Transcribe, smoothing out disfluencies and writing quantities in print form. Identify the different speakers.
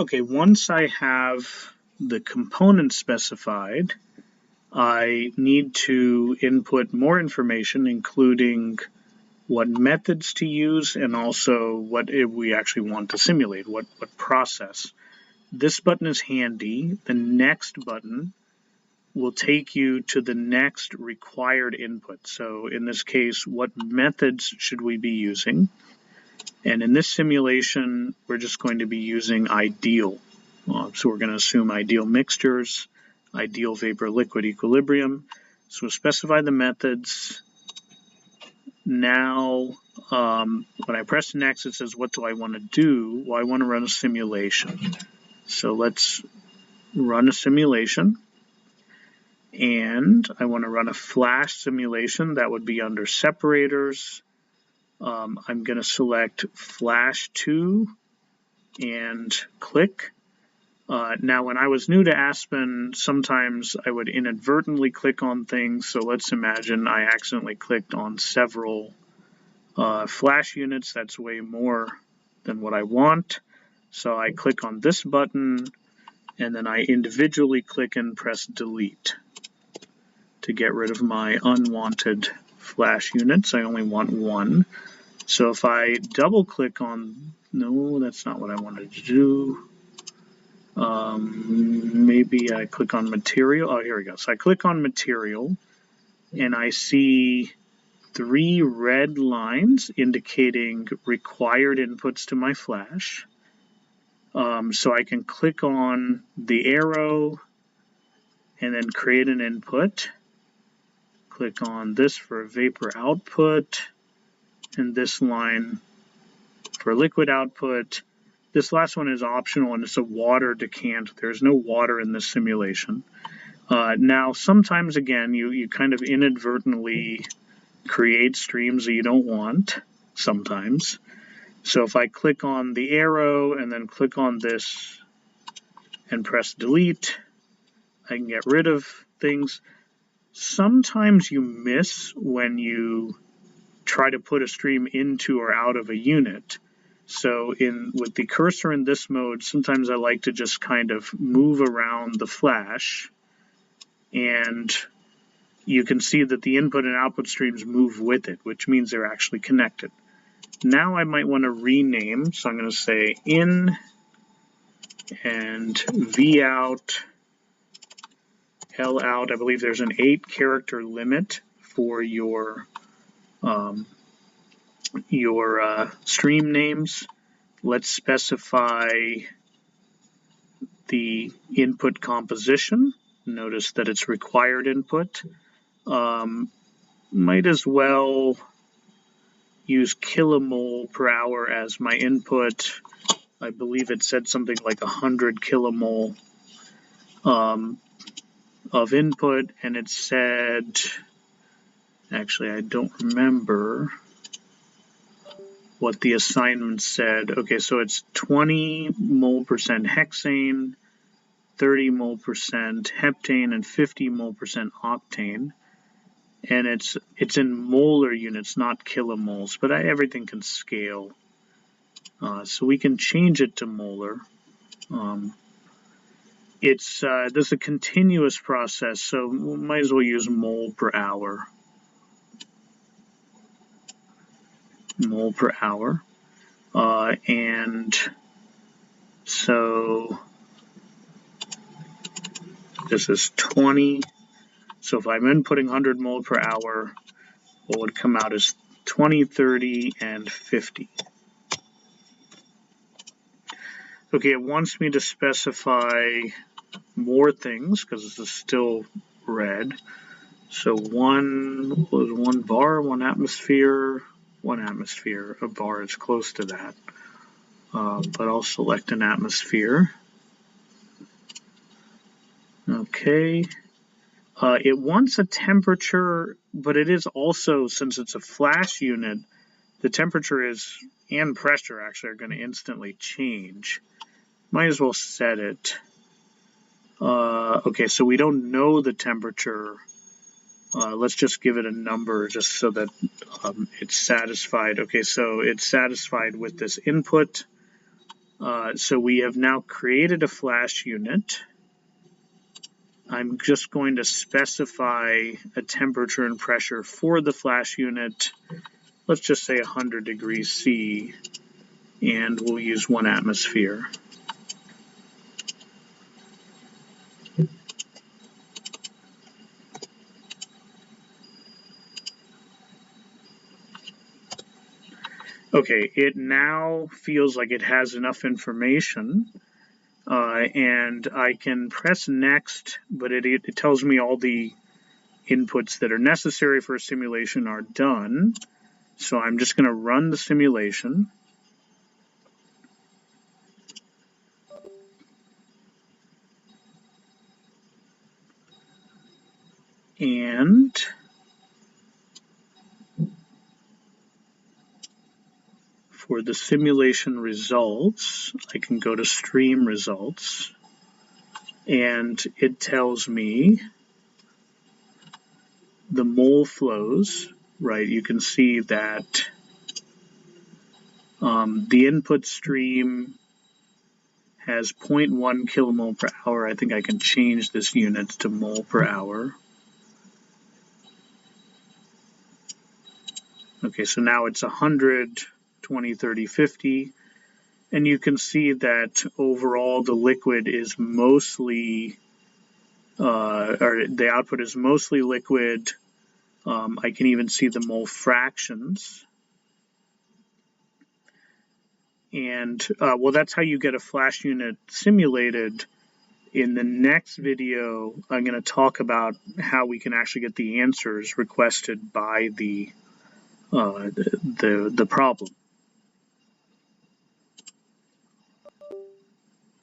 Speaker 1: Okay, once I have the component specified, I need to input more information, including what methods to use and also what we actually want to simulate, what process. This button is handy. The next button will take you to the next required input. So in this case, what methods should we be using? And in this simulation, we're just going to be using ideal. So we're going to assume ideal mixtures, ideal vapor-liquid equilibrium. So we'll specify the methods. Now, when I press next, it says, what do I want to do? Well, I want to run a simulation. So let's run a simulation. And I want to run a flash simulation. That would be under separators. I'm going to select flash 2 and click. Now, when I was new to Aspen, sometimes I would inadvertently click on things. So let's imagine I accidentally clicked on several flash units. That's way more than what I want. So I click on this button, and then I individually click and press delete to get rid of my unwanted flash units. I only want one. So if I double click on, no, that's not what I wanted to do. Maybe I click on material. Oh, here we go. So I click on material, and I see 3 red lines indicating required inputs to my flash. So I can click on the arrow and then create an input. Click on this for vapor output, and this line for liquid output. This last one is optional, and it's a water decant. There's no water in this simulation. Now, sometimes, again, you kind of inadvertently create streams that you don't want, sometimes. So if I click on the arrow and then click on this and press delete, I can get rid of things. Sometimes you miss when you try to put a stream into or out of a unit. So with the cursor in this mode, sometimes I like to just kind of move around the flash, and you can see that the input and output streams move with it, which means they're actually connected. Now I might want to rename, so I'm going to say in and vout, lout. I believe there's an 8-character limit for your stream names. Let's specify the input composition. Notice that it's required input. Might as well use kilomole per hour as my input. I believe it said something like 100 kilomole of input, and it said, actually I don't remember what the assignment said. Okay, so it's 20 mole percent hexane, 30 mole percent heptane, and 50 mole percent octane. And it's in molar units, not kilomoles, but everything can scale. So we can change it to molar. This is a continuous process, so we might as well use mole per hour. Mole per hour. And so this is 20. So if I'm inputting 100 mole per hour, what would come out is 20, 30, and 50. Okay, it wants me to specify more things because this is still red. So one bar, 1 atmosphere, 1 atmosphere. A bar is close to that. But I'll select an atmosphere. Okay. It wants a temperature, but it is also, since it's a flash unit, the temperature and pressure actually are going to instantly change. Might as well set it. Okay, so we don't know the temperature. Let's just give it a number just so that it's satisfied. Okay, so it's satisfied with this input. So we have now created a flash unit. I'm just going to specify a temperature and pressure for the flash unit. Let's just say 100 degrees C, and we'll use 1 atmosphere. Okay, it now feels like it has enough information, and I can press next, but it tells me all the inputs that are necessary for a simulation are done. So I'm just going to run the simulation. And for the simulation results, I can go to stream results, and it tells me the mole flows, right? You can see that the input stream has 0.1 kilomole per hour. I think I can change this unit to mole per hour. Okay, so now it's 100, 20, 30, 50. And you can see that overall the liquid is mostly, or the output is mostly liquid. I can even see the mole fractions. And, well, that's how you get a flash unit simulated. In the next video, I'm going to talk about how we can actually get the answers requested by the problem.